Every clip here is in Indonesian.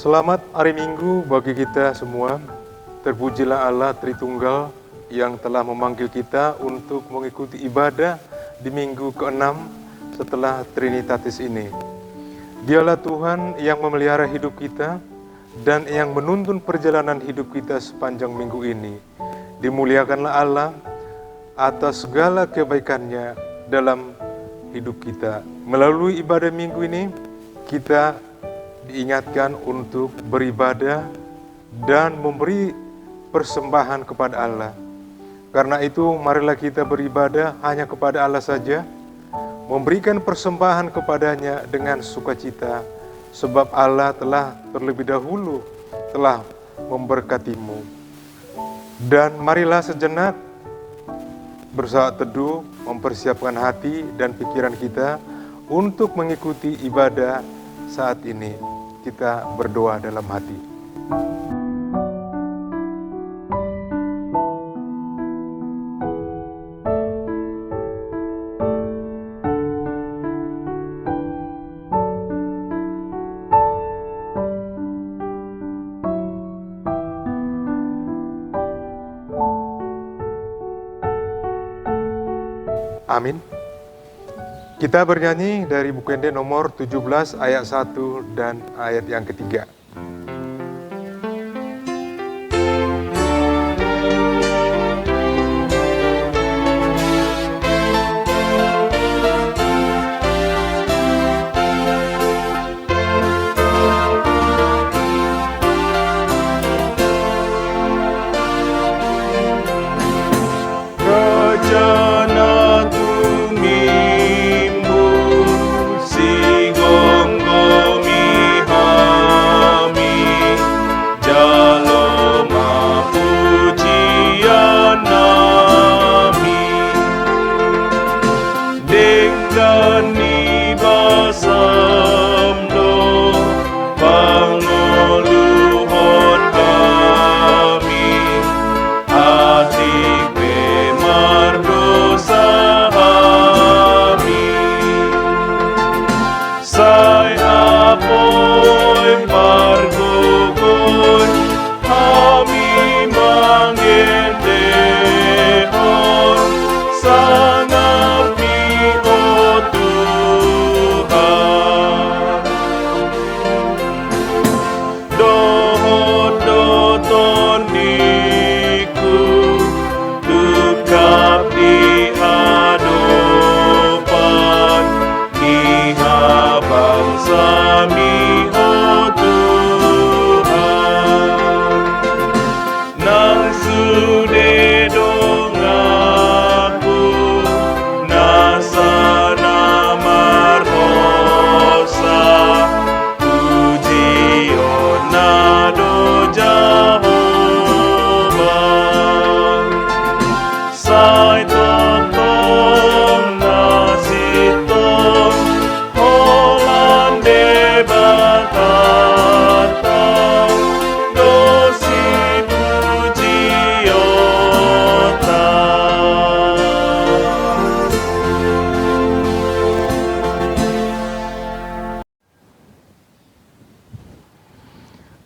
Selamat hari Minggu bagi kita semua. Terpujilah Allah Tritunggal yang telah memanggil kita untuk mengikuti ibadah di minggu ke-6 setelah Trinitatis ini. Dialah Tuhan yang memelihara hidup kita dan yang menuntun perjalanan hidup kita sepanjang minggu ini. Dimuliakanlah Allah atas segala kebaikannya dalam hidup kita. Melalui ibadah minggu ini, kita diingatkan untuk beribadah dan memberi persembahan kepada Allah. Karena itu, marilah kita beribadah hanya kepada Allah saja, memberikan persembahan kepadanya dengan sukacita, sebab Allah telah terlebih dahulu telah memberkatimu. Dan marilah sejenak bersaat teduh, mempersiapkan hati dan pikiran kita untuk mengikuti ibadah saat ini. Kita berdoa dalam hati. Amin. Kita bernyanyi dari buku Ende nomor 17 ayat 1 dan ayat yang ketiga.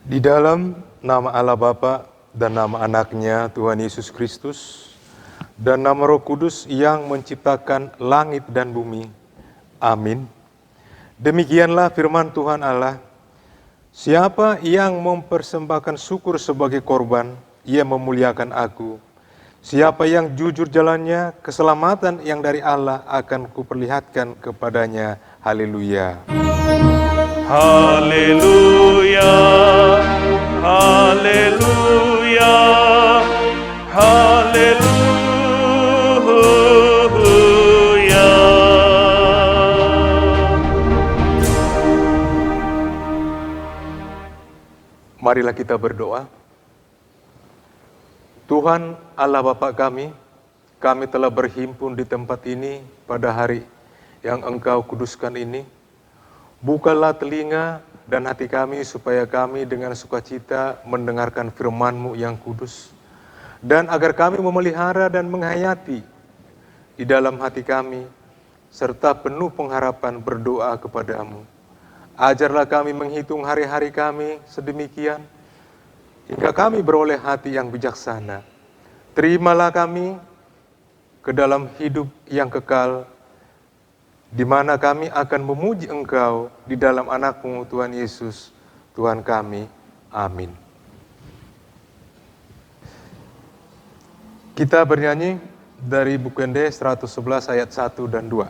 Di dalam nama Allah Bapa dan nama Anaknya Tuhan Yesus Kristus dan nama Roh Kudus yang menciptakan langit dan bumi. Amin. Demikianlah firman Tuhan Allah. Siapa yang mempersembahkan syukur sebagai korban, ia memuliakan Aku. Siapa yang jujur jalannya, keselamatan yang dari Allah akan kuperlihatkan kepadanya. Haleluya. Haleluya, haleluya, haleluya. Marilah kita berdoa. Tuhan Allah Bapa kami telah berhimpun di tempat ini pada hari yang Engkau kuduskan ini. Bukalah telinga dan hati kami supaya kami dengan sukacita mendengarkan firman-Mu yang kudus. Dan agar kami memelihara dan menghayati di dalam hati kami, serta penuh pengharapan berdoa kepadamu. Ajarlah kami menghitung hari-hari kami sedemikian, hingga kami beroleh hati yang bijaksana. Terimalah kami ke dalam hidup yang kekal, di mana kami akan memuji Engkau di dalam anak-Mu Tuhan Yesus, Tuhan kami. Amin. Kita bernyanyi dari buku Ende 111 ayat 1 dan 2.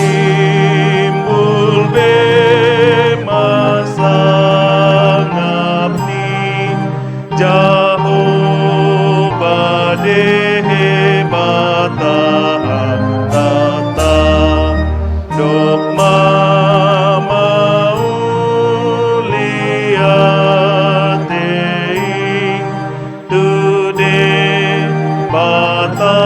Patimbul bemasa ngabdi Jehovah dehe bata tata dogma mauliatei tude bata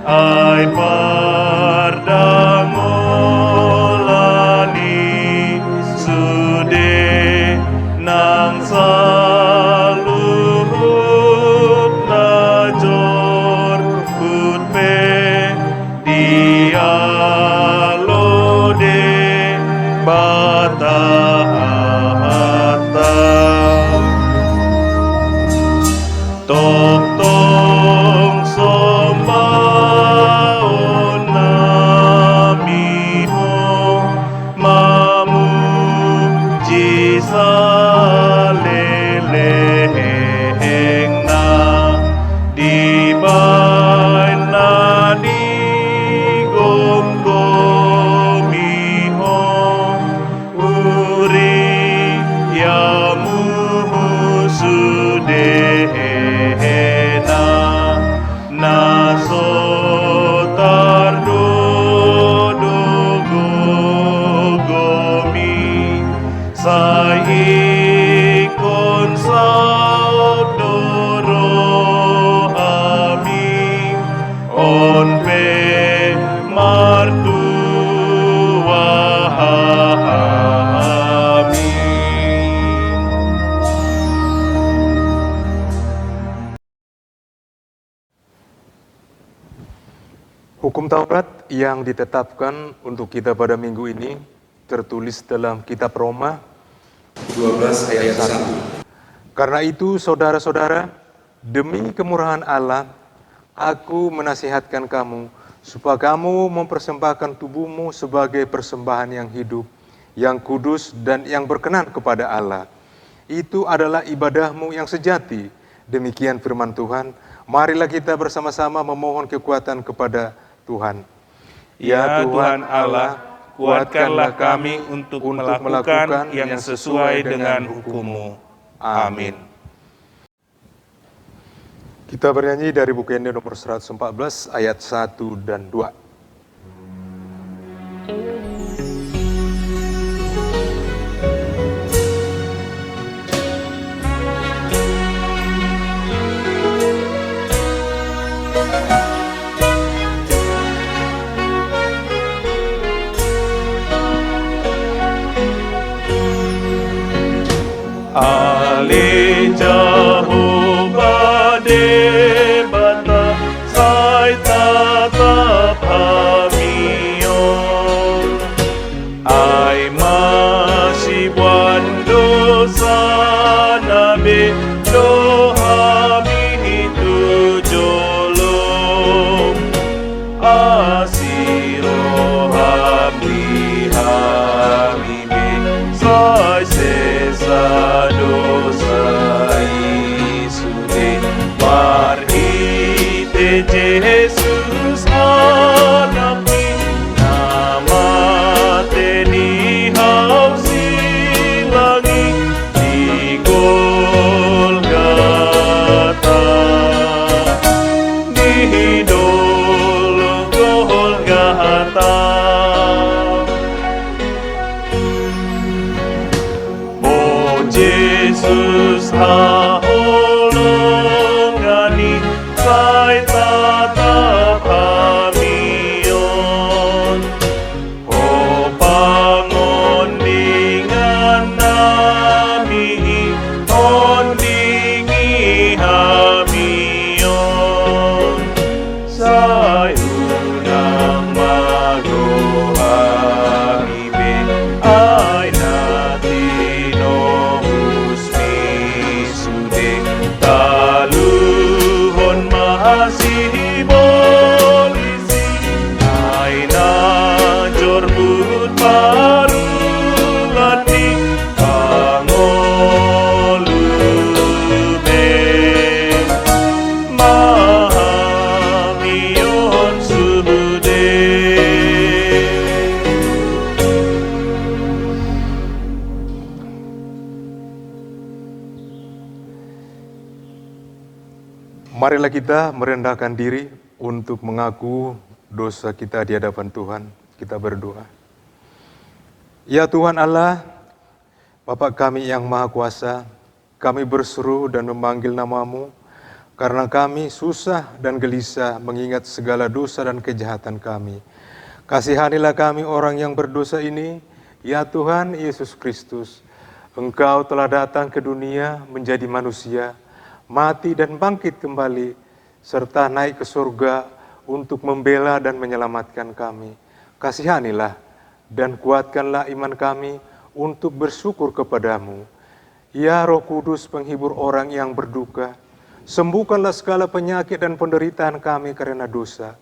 ai pardamolani sude nang saluhut najor putpe dialode bata tok tong sombaon namiho mamuji salelehengna dibay na digomgomiho uri yamuhu sudehena nasotar dodogogomi saikon saudoro ami onpe martua amin. Hukum Taurat yang ditetapkan untuk kita pada minggu ini tertulis dalam kitab Roma 12 ayat 1. Karena itu saudara-saudara, demi kemurahan Allah, aku menasihatkan kamu supaya kamu mempersembahkan tubuhmu sebagai persembahan yang hidup, yang kudus dan yang berkenan kepada Allah. Itu adalah ibadahmu yang sejati. Demikian firman Tuhan. Marilah kita bersama-sama memohon kekuatan kepada Tuhan. Ya Tuhan Allah, kuatkanlah kami untuk melakukan yang sesuai dengan hukum-Mu. Amin. Kita bernyanyi dari buku Ende nomor 114 ayat 1 dan 2. Ale Jehovah de bata sai tatap hamion ai masih buat dosa nabe doa itu jolong asiro hamdi hamibe sai sesa dosa isude marhite Jesus anakni nama teni hau silangi di Golgata di Golgata. Oh Jesus haolongani kasih polisi aina jorbut parulati pangolume mahamion sude. Marilah kita merendahkan diri untuk mengaku dosa kita di hadapan Tuhan. Kita berdoa. Ya Tuhan Allah, Bapa kami yang Maha Kuasa, kami berseru dan memanggil nama-Mu karena kami susah dan gelisah mengingat segala dosa dan kejahatan kami. Kasihanilah kami orang yang berdosa ini, ya Tuhan Yesus Kristus. Engkau telah datang ke dunia menjadi manusia, mati dan bangkit kembali, serta naik ke surga untuk membela dan menyelamatkan kami. Kasihanilah dan kuatkanlah iman kami untuk bersyukur kepadamu. Ya Roh Kudus penghibur orang yang berduka, sembuhkanlah segala penyakit dan penderitaan kami karena dosa.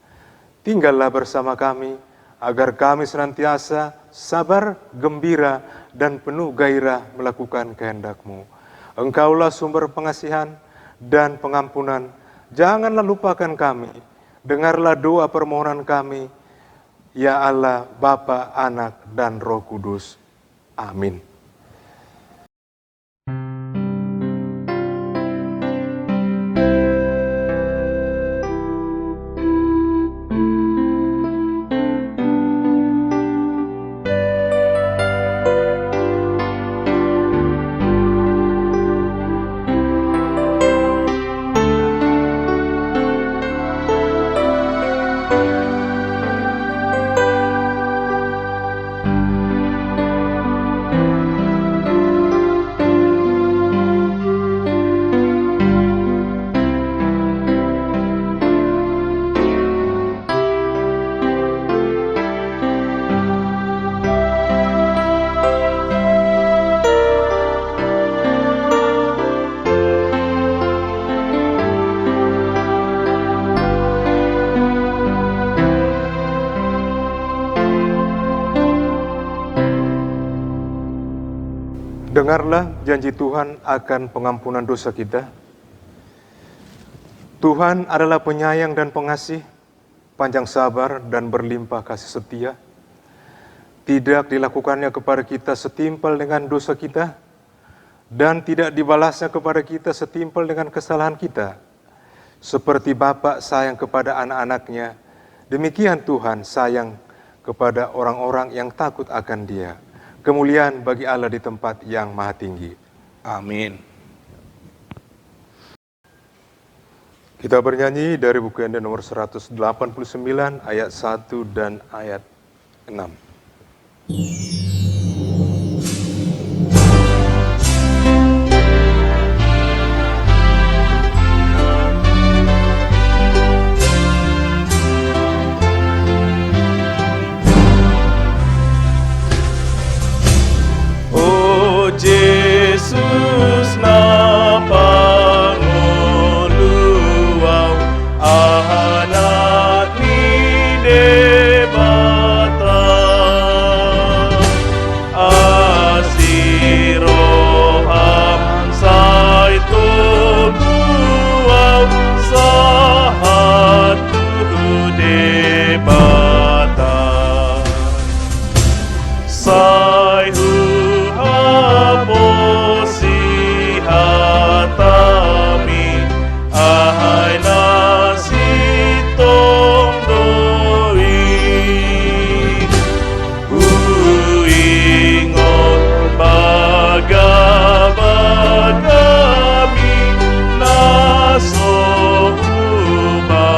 Tinggallah bersama kami, agar kami senantiasa sabar, gembira, dan penuh gairah melakukan kehendak-Mu. Engkaulah sumber pengasihan dan pengampunan. Janganlah lupakan kami. Dengarlah doa permohonan kami. Ya Allah, Bapa, Anak, dan Roh Kudus. Amin. Dengarlah janji Tuhan akan pengampunan dosa kita. Tuhan adalah penyayang dan pengasih, panjang sabar dan berlimpah kasih setia. Tidak dilakukannya kepada kita setimpal dengan dosa kita, dan tidak dibalasnya kepada kita setimpal dengan kesalahan kita. Seperti Bapa sayang kepada anak-anaknya, demikian Tuhan sayang kepada orang-orang yang takut akan Dia. Kemuliaan bagi Allah di tempat yang maha tinggi. Amin. Kita bernyanyi dari buku Enda nomor 189 ayat 1 dan ayat 6. Yesus na panguluaw anak ni debata asiroham say tuluaw sahatu debata say hatami ahai nasi tongdoi uingon baga-bagami naso humahoni.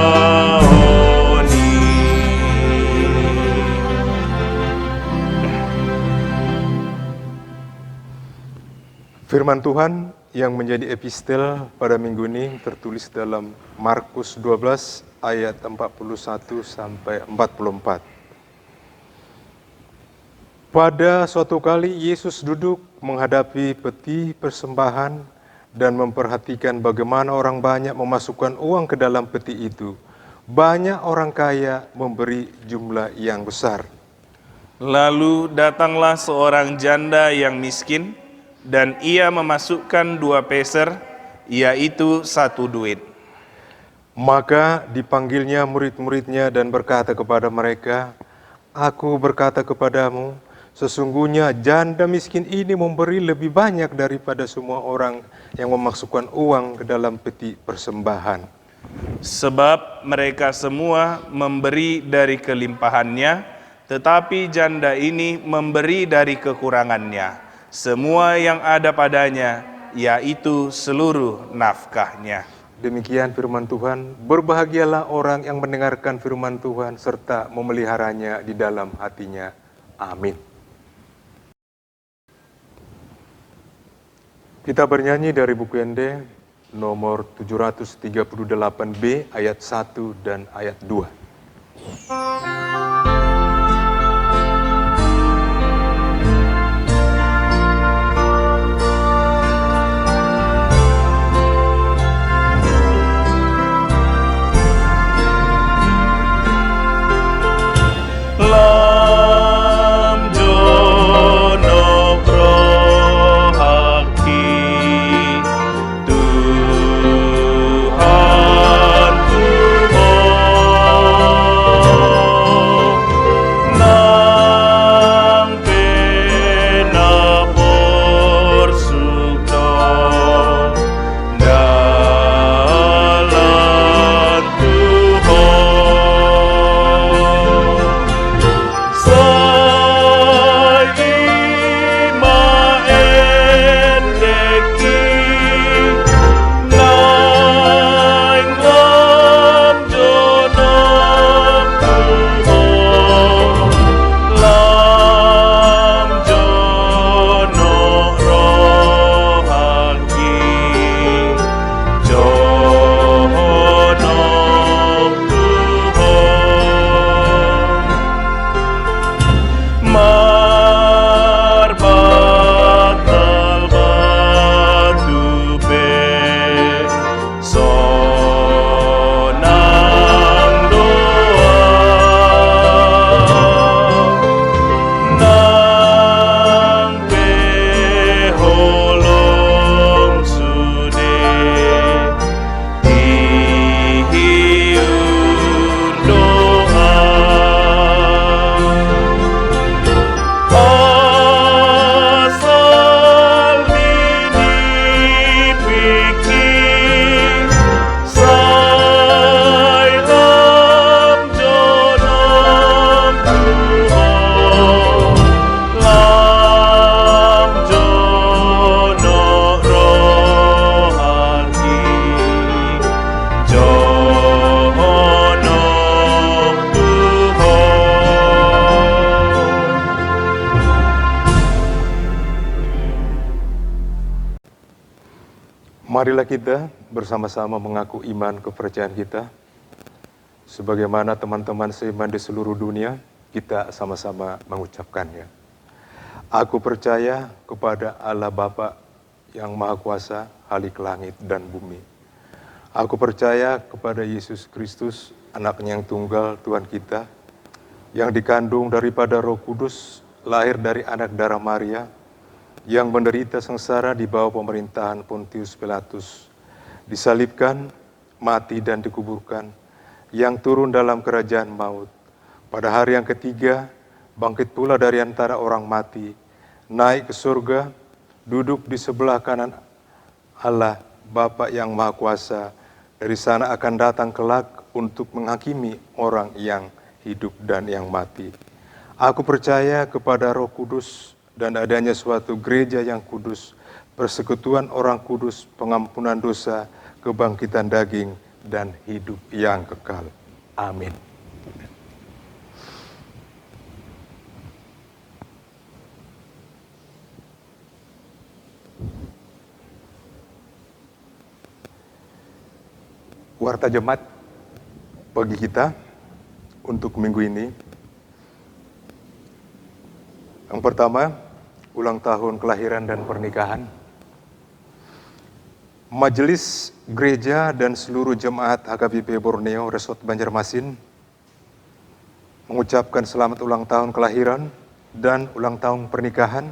Firman Tuhan yang menjadi epistel pada minggu ini tertulis dalam Markus 12 ayat 41 sampai 44. Pada suatu kali Yesus duduk menghadapi peti persembahan dan memperhatikan bagaimana orang banyak memasukkan uang ke dalam peti itu, banyak orang kaya memberi jumlah yang besar. Lalu datanglah seorang janda yang miskin, dan ia memasukkan 2 peser, yaitu 1 duit. Maka dipanggilnya murid-muridnya dan berkata kepada mereka, "Aku berkata kepadamu, sesungguhnya janda miskin ini memberi lebih banyak daripada semua orang yang memasukkan uang ke dalam peti persembahan. Sebab mereka semua memberi dari kelimpahannya, tetapi janda ini memberi dari kekurangannya, semua yang ada padanya, yaitu seluruh nafkahnya." Demikian firman Tuhan. Berbahagialah orang yang mendengarkan firman Tuhan serta memeliharanya di dalam hatinya. Amin. Kita bernyanyi dari buku Ende nomor 738B ayat 1 dan ayat 2. Lam jono prohaki, Tuhan Tuhan, nang pena porsukno, dalan Tuhan. Marilah kita bersama-sama mengaku iman kepercayaan kita. Sebagaimana teman-teman seiman di seluruh dunia, kita sama-sama mengucapkannya. Aku percaya kepada Allah Bapa yang Maha Kuasa, Khalik langit dan bumi. Aku percaya kepada Yesus Kristus, anaknya yang tunggal Tuhan kita, yang dikandung daripada Roh Kudus, lahir dari anak darah Maria, yang menderita sengsara di bawah pemerintahan Pontius Pilatus, disalibkan, mati dan dikuburkan, yang turun dalam kerajaan maut. Pada hari yang ketiga, bangkit pula dari antara orang mati, naik ke surga, duduk di sebelah kanan Allah, Bapa yang Maha Kuasa. Dari sana akan datang kelak untuk menghakimi orang yang hidup dan yang mati. Aku percaya kepada Roh Kudus dan adanya suatu gereja yang kudus, persekutuan orang kudus, pengampunan dosa, kebangkitan daging, dan hidup yang kekal. Amin. Warta Jemaat bagi kita untuk minggu ini. Yang pertama, ulang tahun kelahiran dan pernikahan. Majelis Gereja dan seluruh jemaat HKBP Borneo Resort Banjarmasin mengucapkan selamat ulang tahun kelahiran dan ulang tahun pernikahan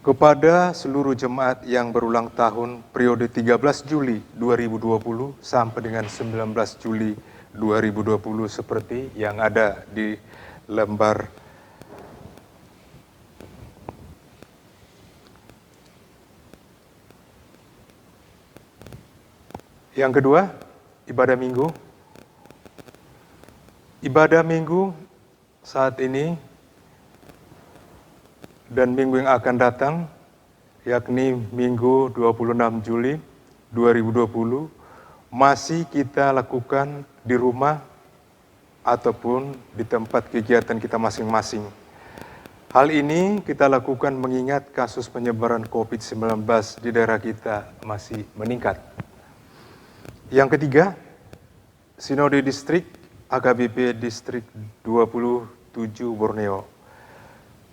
kepada seluruh jemaat yang berulang tahun periode 13 Juli 2020 sampai dengan 19 Juli 2020 seperti yang ada di lembar yang kedua, ibadah minggu. Ibadah minggu saat ini dan minggu yang akan datang, yakni minggu 26 Juli 2020, masih kita lakukan di rumah ataupun di tempat kegiatan kita masing-masing. Hal ini kita lakukan mengingat kasus penyebaran COVID-19 di daerah kita masih meningkat. Yang ketiga, Sinode Distrik HKBP Distrik 27 Borneo.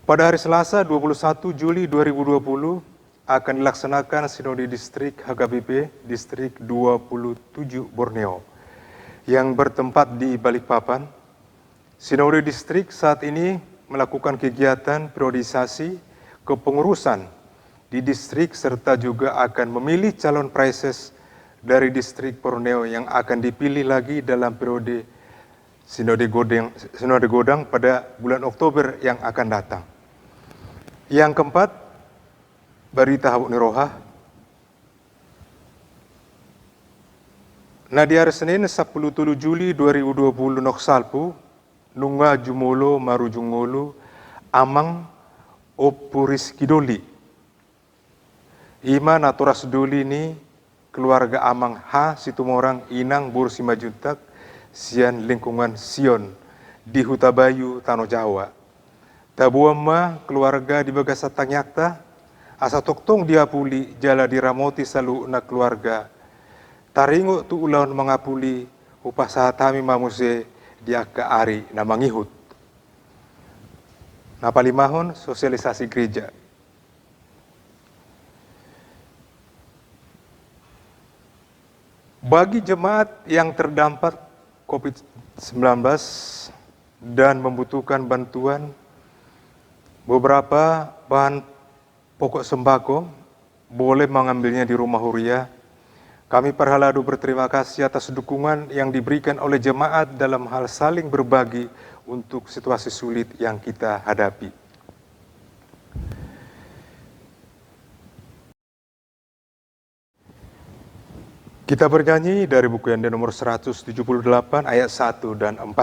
Pada hari Selasa 21 Juli 2020 akan dilaksanakan Sinode Distrik HKBP Distrik 27 Borneo yang bertempat di Balikpapan. Sinode Distrik saat ini melakukan kegiatan periodisasi kepengurusan di distrik serta juga akan memilih calon praeses dari distrik Borneo yang akan dipilih lagi dalam periode Sinode Godang pada bulan Oktober yang akan datang. Yang keempat, berita Habuk Niroha. Nah, di hari Senin 10 Juli 2020 Noksalpu, Nunga Jumolo Marujungolo, Amang Opuris Kidoli. Ima Naturas Duli ini keluarga Amang H. Situmorang Inang Bursi Majuntak, Sian Lingkungan Sion, di Hutabayu, Tanah Jawa. Tabuama keluarga di Bagasa Tanyakta, asa toktong diapuli, jala diramoti salu na keluarga. Taringo tu ulaun mengapuli, upah sahatami mamuse diaka ari na mangihut. Napalimahon sosialisasi gereja. Bagi jemaat yang terdampak COVID-19 dan membutuhkan bantuan beberapa bahan pokok sembako, boleh mengambilnya di Rumah Huria. Kami Parhaladu berterima kasih atas dukungan yang diberikan oleh jemaat dalam hal saling berbagi untuk situasi sulit yang kita hadapi. Kita bernyanyi dari buku Yanda nomor 178 ayat 1 dan 4.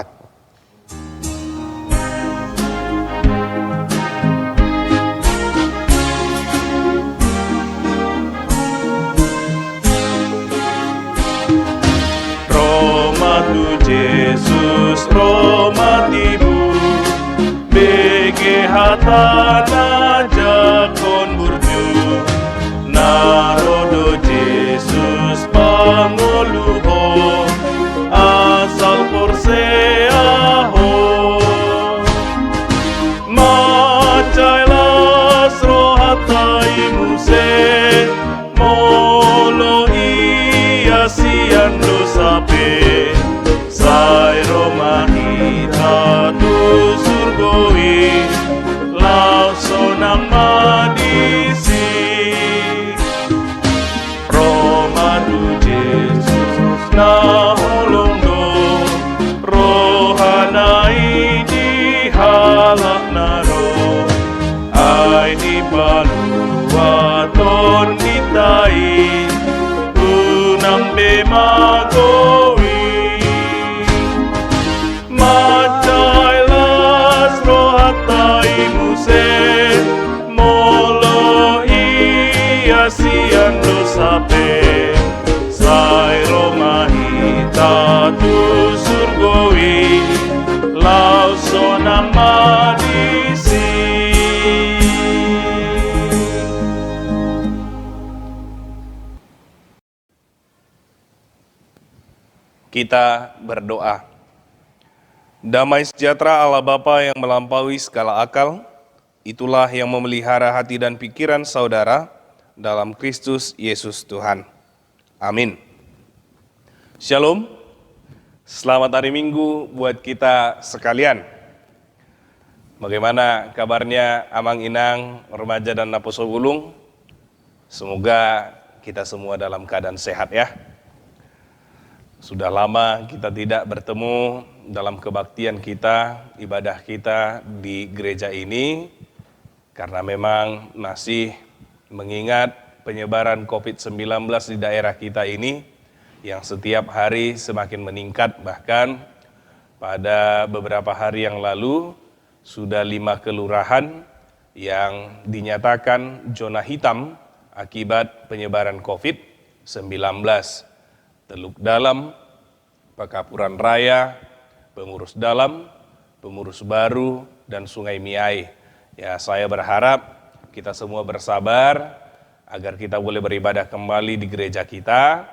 Roma tu Jesus, Roma tibu, bege hatana jakon burju, narodo Jesus pangoluho, asal porseaho, macailas rohatai muse, molo iya siando sape, sai Roma hita tu surgoi, lauso nang madisi. Roma tu Jesus na holongdo, rohanai di halak naro, ai di balua ton ditai, unang bemagowi, macailas rohatai muse, molo iya siando sape, sai Roma hita tu surgoi, lauso namadisi. Kita berdoa. Damai sejahtera Allah Bapa yang melampaui segala akal, itulah yang memelihara hati dan pikiran saudara dalam Kristus Yesus Tuhan. Amin. Shalom, selamat hari Minggu buat kita sekalian. Bagaimana kabarnya Amang Inang, remaja dan Naposo Bulung? Semoga kita semua dalam keadaan sehat ya. Sudah lama kita tidak bertemu dalam kebaktian kita, ibadah kita di gereja ini, karena memang masih mengingat penyebaran COVID-19 di daerah kita ini yang setiap hari semakin meningkat. Bahkan pada beberapa hari yang lalu sudah 5 kelurahan yang dinyatakan zona hitam akibat penyebaran COVID-19. Teluk Dalam, Pekapuran Raya, Pengurus Dalam, Pengurus Baru, dan Sungai Miai. Ya, saya berharap kita semua bersabar agar kita boleh beribadah kembali di gereja kita,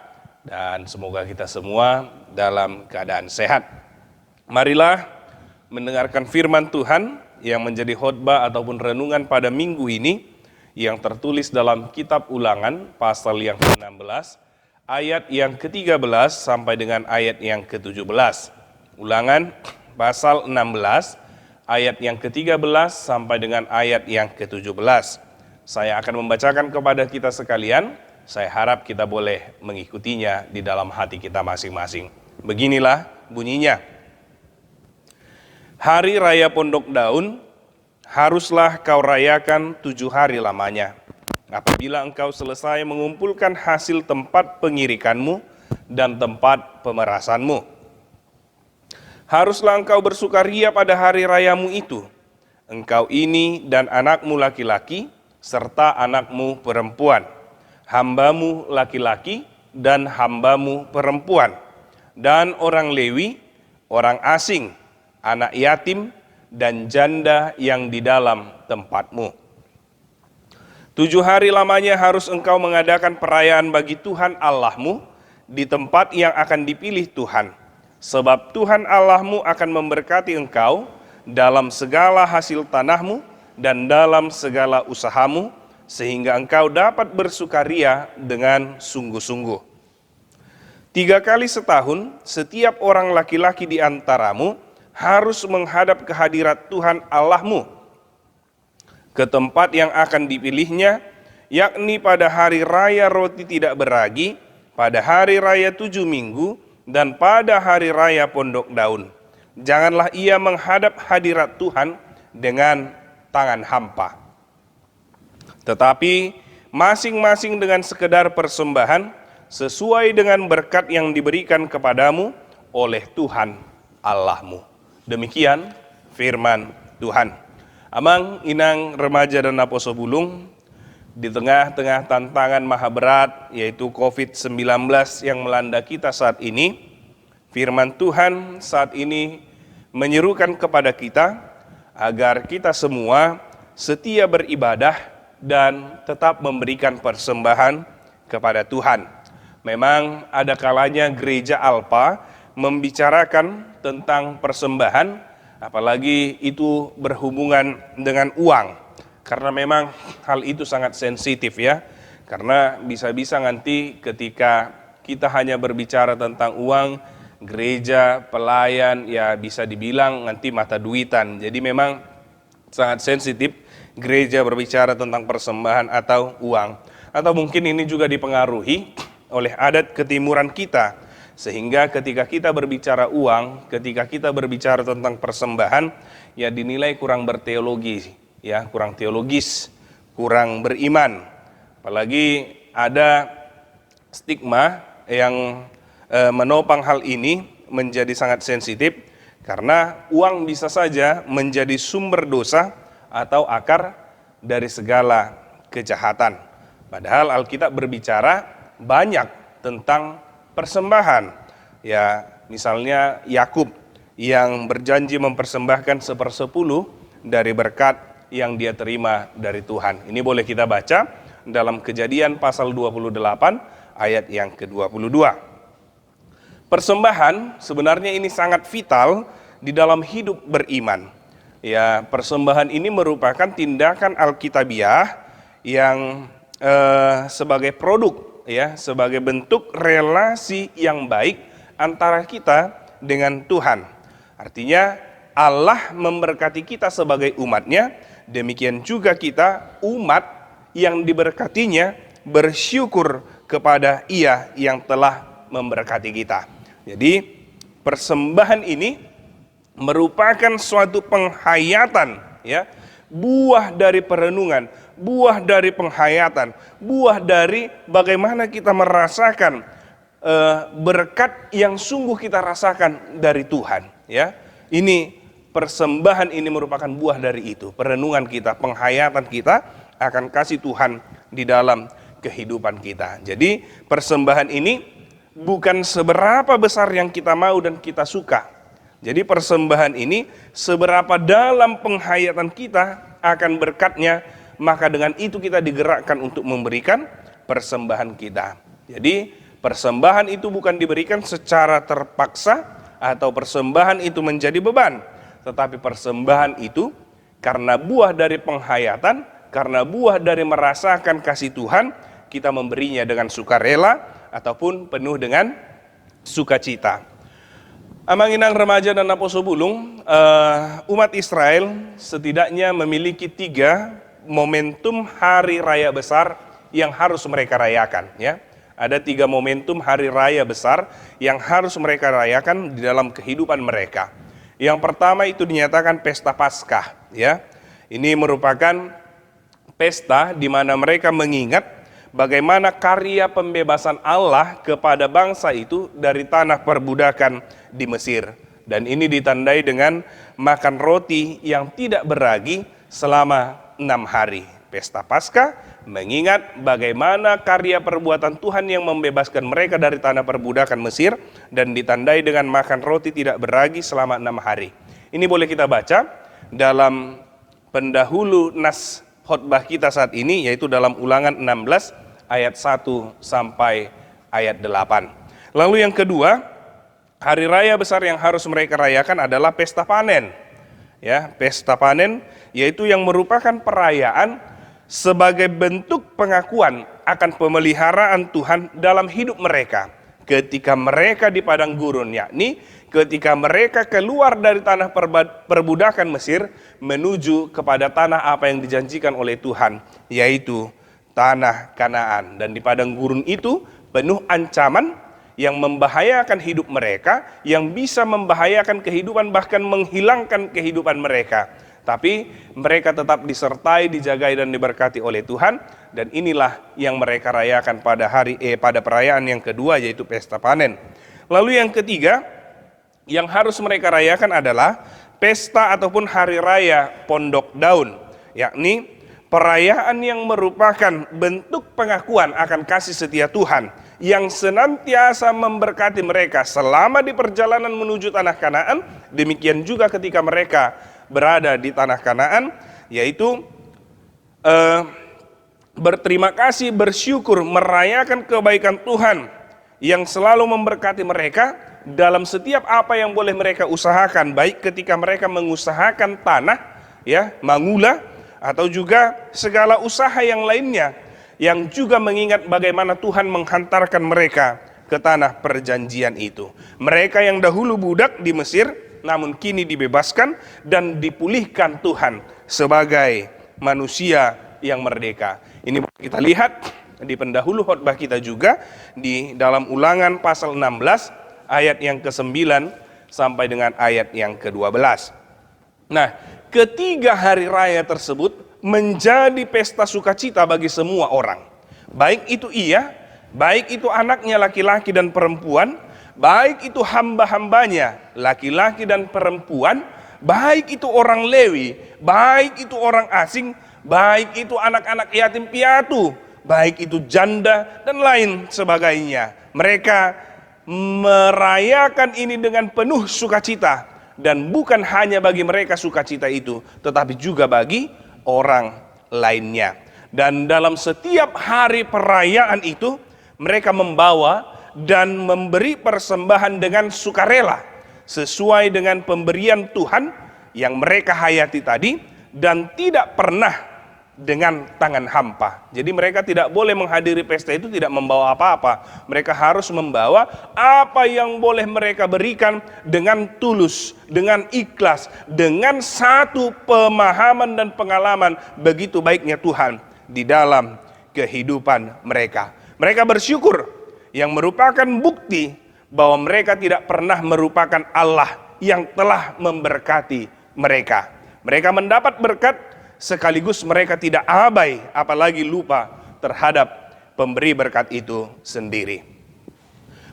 dan semoga kita semua dalam keadaan sehat. Marilah mendengarkan firman Tuhan yang menjadi khotbah ataupun renungan pada minggu ini yang tertulis dalam kitab Ulangan pasal yang ke-16 ayat yang ke-13 sampai dengan ayat yang ke-17. Ulangan pasal 16 ayat yang ke-13 sampai dengan ayat yang ke-17. Saya akan membacakan kepada kita sekalian. Saya harap kita boleh mengikutinya di dalam hati kita masing-masing. Beginilah bunyinya. Hari Raya Pondok Daun haruslah kau rayakan 7 hari lamanya. Apabila engkau selesai mengumpulkan hasil tempat pengirikanmu dan tempat pemerasanmu, haruslah engkau bersukaria pada hari rayamu itu, engkau ini dan anakmu laki-laki, serta anakmu perempuan, hambamu laki-laki dan hambamu perempuan, dan orang Lewi, orang asing, anak yatim, dan janda yang di dalam tempatmu. 7 hari lamanya harus engkau mengadakan perayaan bagi Tuhan Allahmu di tempat yang akan dipilih Tuhan. Sebab Tuhan Allahmu akan memberkati engkau dalam segala hasil tanahmu dan dalam segala usahamu, sehingga engkau dapat bersukaria dengan sungguh-sungguh. 3 kali setahun, setiap orang laki-laki di antaramu harus menghadap ke hadirat Tuhan Allahmu, ke tempat yang akan dipilihnya, yakni pada hari raya roti tidak beragi, pada hari raya 7 minggu, dan pada hari raya Pondok Daun. Janganlah ia menghadap hadirat Tuhan dengan tangan hampa. Tetapi masing-masing dengan sekedar persembahan, sesuai dengan berkat yang diberikan kepadamu oleh Tuhan Allahmu. Demikian firman Tuhan. Amang, Inang, remaja dan Naposo Bulung, di tengah-tengah tantangan maha berat yaitu COVID-19 yang melanda kita saat ini, firman Tuhan saat ini menyerukan kepada kita agar kita semua setia beribadah dan tetap memberikan persembahan kepada Tuhan. Memang ada kalanya gereja Alpa membicarakan tentang persembahan, apalagi itu berhubungan dengan uang, karena memang hal itu sangat sensitif ya, karena bisa-bisa nanti ketika kita hanya berbicara tentang uang, gereja, pelayan, ya bisa dibilang nanti mata duitan. Jadi memang sangat sensitif gereja berbicara tentang persembahan atau uang. Atau mungkin ini juga dipengaruhi oleh adat ketimuran kita, sehingga ketika kita berbicara uang, ketika kita berbicara tentang persembahan, ya dinilai kurang berteologi, ya kurang teologis, kurang beriman. Apalagi ada stigma yang menopang hal ini menjadi sangat sensitif, karena uang bisa saja menjadi sumber dosa atau akar dari segala kejahatan. Padahal Alkitab berbicara banyak tentang persembahan. Ya, misalnya Yakub yang berjanji mempersembahkan 1/10 dari berkat yang dia terima dari Tuhan. Ini boleh kita baca dalam Kejadian pasal 28 ayat yang ke-22. Persembahan sebenarnya ini sangat vital di dalam hidup beriman. Ya, persembahan ini merupakan tindakan alkitabiah yang sebagai produk ya, sebagai bentuk relasi yang baik antara kita dengan Tuhan. Artinya Allah memberkati kita sebagai umatnya, demikian juga kita umat yang diberkatinya bersyukur kepada Ia yang telah memberkati kita. Jadi persembahan ini merupakan suatu penghayatan, ya, buah dari perenungan, buah dari penghayatan, buah dari bagaimana kita merasakan berkat yang sungguh kita rasakan dari Tuhan, ya. Ini persembahan ini merupakan buah dari itu, perenungan kita, penghayatan kita akan kasih Tuhan di dalam kehidupan kita. Jadi persembahan ini bukan seberapa besar yang kita mau dan kita suka. Jadi persembahan ini seberapa dalam penghayatan kita akan berkatnya, maka dengan itu kita digerakkan untuk memberikan persembahan kita. Jadi persembahan itu bukan diberikan secara terpaksa atau persembahan itu menjadi beban, tetapi persembahan itu karena buah dari penghayatan, karena buah dari merasakan kasih Tuhan, kita memberinya dengan sukarela ataupun penuh dengan sukacita. Amanginang Remaja dan Aposo Bulung, umat Israel setidaknya memiliki 3 momentum hari raya besar yang harus mereka rayakan, ya. Ada 3 momentum hari raya besar yang harus mereka rayakan di dalam kehidupan mereka. Yang pertama itu dinyatakan pesta Paskah, ya. Ini merupakan pesta di mana mereka mengingat bagaimana karya pembebasan Allah kepada bangsa itu dari tanah perbudakan di Mesir. Dan ini ditandai dengan makan roti yang tidak beragi selama 6 hari. Pesta Paskah mengingat bagaimana karya perbuatan Tuhan yang membebaskan mereka dari tanah perbudakan Mesir, dan ditandai dengan makan roti tidak beragi selama 6 hari. Ini boleh kita baca dalam pendahulu nas khotbah kita saat ini, yaitu dalam Ulangan 16 ayat 1 sampai ayat 8. Lalu yang kedua, hari raya besar yang harus mereka rayakan adalah pesta panen. Ya, pesta panen yaitu yang merupakan perayaan sebagai bentuk pengakuan akan pemeliharaan Tuhan dalam hidup mereka ketika mereka di padang gurun, yakni ketika mereka keluar dari tanah perbudakan Mesir menuju kepada tanah apa yang dijanjikan oleh Tuhan, yaitu tanah Kanaan. Dan di padang gurun itu penuh ancaman yang membahayakan hidup mereka, yang bisa membahayakan kehidupan, bahkan menghilangkan kehidupan mereka. Tapi mereka tetap disertai, dijagai dan diberkati oleh Tuhan, dan inilah yang mereka rayakan pada perayaan yang kedua, yaitu pesta panen. Lalu yang ketiga yang harus mereka rayakan adalah pesta ataupun hari raya Pondok Daun, yakni perayaan yang merupakan bentuk pengakuan akan kasih setia Tuhan yang senantiasa memberkati mereka selama di perjalanan menuju tanah Kanaan. Demikian juga ketika mereka berada di tanah Kanaan, yaitu berterima kasih, bersyukur, merayakan kebaikan Tuhan yang selalu memberkati mereka dalam setiap apa yang boleh mereka usahakan, baik ketika mereka mengusahakan tanah, ya, mangula, atau juga segala usaha yang lainnya, yang juga mengingat bagaimana Tuhan menghantarkan mereka ke tanah perjanjian itu. Mereka yang dahulu budak di Mesir, namun kini dibebaskan dan dipulihkan Tuhan sebagai manusia yang merdeka. Ini kita lihat di pendahulu khotbah kita juga di dalam Ulangan pasal 16 ayat yang ke-9 sampai dengan ayat yang ke-12. Nah, ketiga hari raya tersebut menjadi pesta sukacita bagi semua orang. Baik itu ia, baik itu anaknya laki-laki dan perempuan, baik itu hamba-hambanya laki-laki dan perempuan, baik itu orang Lewi, baik itu orang asing, baik itu anak-anak yatim piatu, baik itu janda dan lain sebagainya. Mereka merayakan ini dengan penuh sukacita, dan bukan hanya bagi mereka sukacita itu, tetapi juga bagi orang lainnya. Dan dalam setiap hari perayaan itu mereka membawa dan memberi persembahan dengan sukarela sesuai dengan pemberian Tuhan yang mereka hayati tadi, dan tidak pernah dengan tangan hampa. Jadi mereka tidak boleh menghadiri pesta itu tidak membawa apa-apa. Mereka harus membawa apa yang boleh mereka berikan dengan tulus, dengan ikhlas, dengan satu pemahaman dan pengalaman begitu baiknya Tuhan di dalam kehidupan mereka. Mereka bersyukur yang merupakan bukti bahwa mereka tidak pernah merupakan Allah yang telah memberkati mereka. Mereka mendapat berkat sekaligus mereka tidak abai apalagi lupa terhadap pemberi berkat itu sendiri.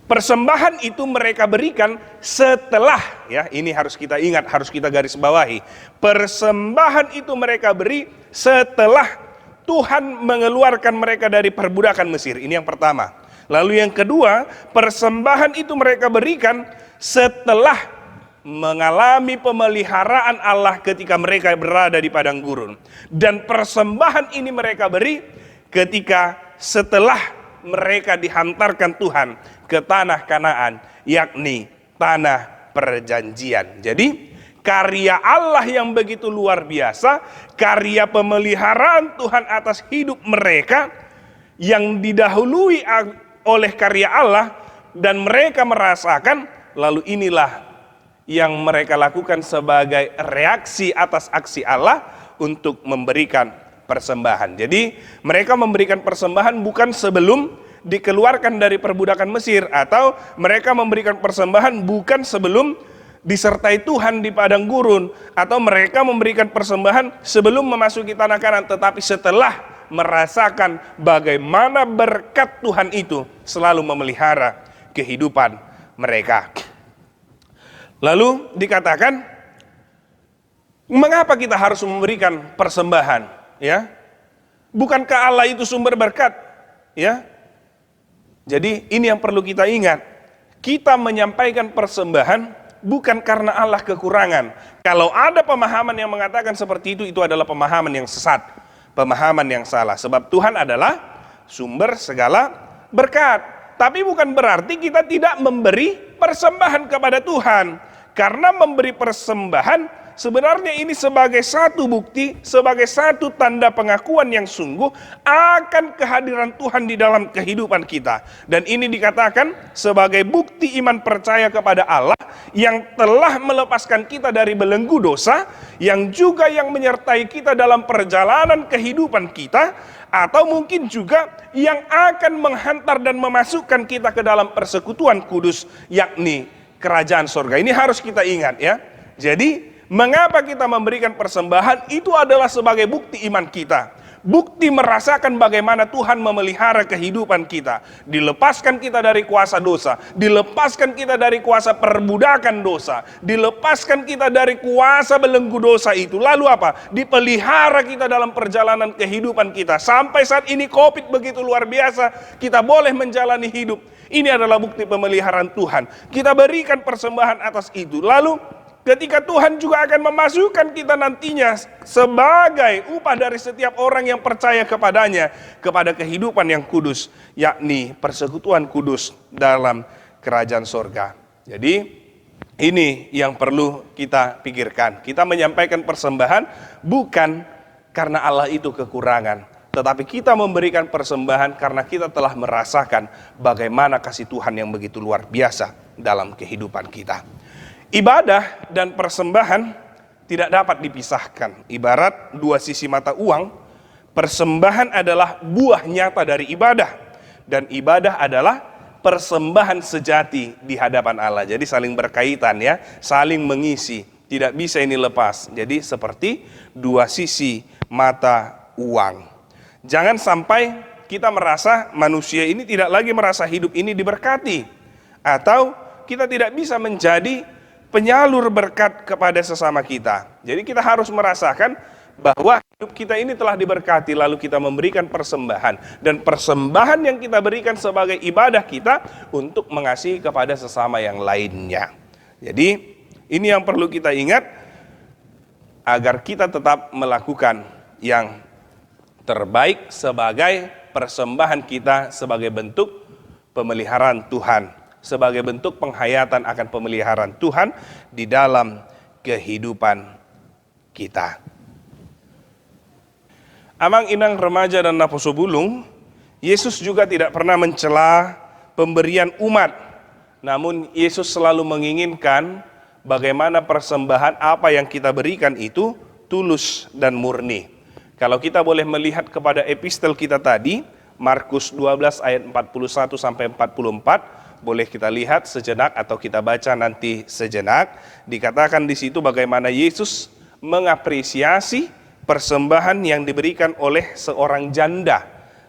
Persembahan itu mereka berikan setelah, ya ini harus kita ingat, harus kita garis bawahi. Persembahan itu mereka beri setelah Tuhan mengeluarkan mereka dari perbudakan Mesir. Ini yang pertama. Lalu yang kedua, persembahan itu mereka berikan setelah mengalami pemeliharaan Allah ketika mereka berada di padang gurun. Dan persembahan ini mereka beri ketika setelah mereka dihantarkan Tuhan ke tanah Kanaan, yakni tanah perjanjian. Jadi karya Allah yang begitu luar biasa, karya pemeliharaan Tuhan atas hidup mereka yang didahului oleh karya Allah dan mereka merasakan, lalu inilah yang mereka lakukan sebagai reaksi atas aksi Allah untuk memberikan persembahan. Jadi mereka memberikan persembahan bukan sebelum dikeluarkan dari perbudakan Mesir, atau mereka memberikan persembahan bukan sebelum disertai Tuhan di padang gurun, atau mereka memberikan persembahan sebelum memasuki tanah Kanaan, tetapi setelah merasakan bagaimana berkat Tuhan itu selalu memelihara kehidupan mereka. Lalu dikatakan, mengapa kita harus memberikan persembahan? Ya, bukankah Allah itu sumber berkat? Ya, jadi ini yang perlu kita ingat. Kita menyampaikan persembahan bukan karena Allah kekurangan. Kalau ada pemahaman yang mengatakan seperti itu adalah pemahaman yang sesat, pemahaman yang salah. Sebab Tuhan adalah sumber segala berkat. Tapi bukan berarti kita tidak memberi persembahan kepada Tuhan. Karena memberi persembahan sebenarnya ini sebagai satu bukti, sebagai satu tanda pengakuan yang sungguh akan kehadiran Tuhan di dalam kehidupan kita. Dan ini dikatakan sebagai bukti iman percaya kepada Allah yang telah melepaskan kita dari belenggu dosa, yang juga yang menyertai kita dalam perjalanan kehidupan kita, atau mungkin juga yang akan menghantar dan memasukkan kita ke dalam persekutuan kudus, yakni kerajaan sorga. Ini harus kita ingat ya. Jadi mengapa kita memberikan persembahan? Itu adalah sebagai bukti iman kita, bukti merasakan bagaimana Tuhan memelihara kehidupan kita, dilepaskan kita dari kuasa dosa, dilepaskan kita dari kuasa perbudakan dosa, dilepaskan kita dari kuasa belenggu dosa itu. Lalu apa? Dipelihara kita dalam perjalanan kehidupan kita. Sampai saat ini COVID begitu luar biasa, kita boleh menjalani hidup. Ini adalah bukti pemeliharaan Tuhan. Kita berikan persembahan atas itu. Lalu ketika Tuhan juga akan memasukkan kita nantinya sebagai upah dari setiap orang yang percaya kepadanya, kepada kehidupan yang kudus, yakni persekutuan kudus dalam kerajaan sorga. Jadi ini yang perlu kita pikirkan. Kita menyampaikan persembahan bukan karena Allah itu kekurangan, tetapi kita memberikan persembahan karena kita telah merasakan bagaimana kasih Tuhan yang begitu luar biasa dalam kehidupan kita. Ibadah dan persembahan tidak dapat dipisahkan. Ibarat dua sisi mata uang, persembahan adalah buah nyata dari ibadah, dan ibadah adalah persembahan sejati di hadapan Allah. Jadi saling berkaitan ya, saling mengisi, tidak bisa ini lepas. Jadi seperti dua sisi mata uang. Jangan sampai kita merasa manusia ini tidak lagi merasa hidup ini diberkati, atau kita tidak bisa menjadi penyalur berkat kepada sesama kita. Jadi kita harus merasakan bahwa hidup kita ini telah diberkati, lalu kita memberikan persembahan, dan persembahan yang kita berikan sebagai ibadah kita untuk mengasihi kepada sesama yang lainnya. Jadi ini yang perlu kita ingat agar kita tetap melakukan yang terbaik sebagai persembahan kita, sebagai bentuk pemeliharaan Tuhan, sebagai bentuk penghayatan akan pemeliharaan Tuhan di dalam kehidupan kita. Amang inang remaja dan naposo bulung, Yesus juga tidak pernah mencela pemberian umat. Namun Yesus selalu menginginkan bagaimana persembahan apa yang kita berikan itu tulus dan murni. Kalau kita boleh melihat kepada epistel kita tadi, Markus 12 ayat 41 sampai 44, boleh kita lihat sejenak atau kita baca nanti sejenak. Dikatakan di situ bagaimana Yesus mengapresiasi persembahan yang diberikan oleh seorang janda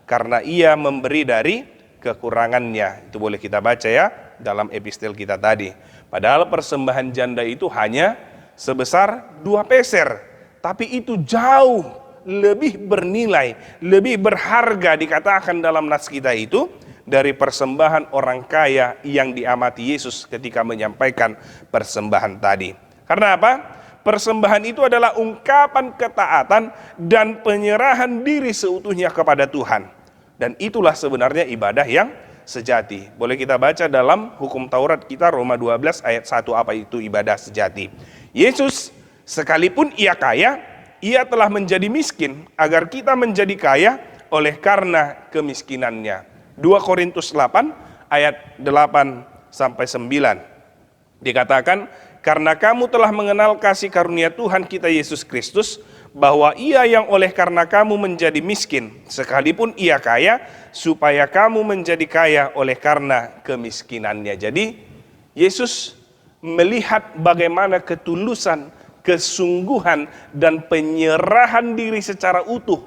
karena ia memberi dari kekurangannya. Itu boleh kita baca ya dalam epistel kita tadi. Padahal persembahan janda itu hanya sebesar 2 peser, tapi itu jauh lebih bernilai, lebih berharga dikatakan dalam nas kita itu dari persembahan orang kaya yang diamati Yesus ketika menyampaikan persembahan tadi. Karena apa? Persembahan itu adalah ungkapan ketaatan dan penyerahan diri seutuhnya kepada Tuhan. Dan itulah sebenarnya ibadah yang sejati. Boleh kita baca dalam hukum Taurat kita Roma 12 ayat 1 apa itu ibadah sejati. Yesus sekalipun ia kaya, ia telah menjadi miskin agar kita menjadi kaya oleh karena kemiskinannya. 2 Korintus 8 ayat 8 sampai 9. Dikatakan, karena kamu telah mengenal kasih karunia Tuhan kita Yesus Kristus, bahwa ia yang oleh karena kamu menjadi miskin, sekalipun ia kaya, supaya kamu menjadi kaya oleh karena kemiskinannya. Jadi, Yesus melihat bagaimana ketulusan, kesungguhan, dan penyerahan diri secara utuh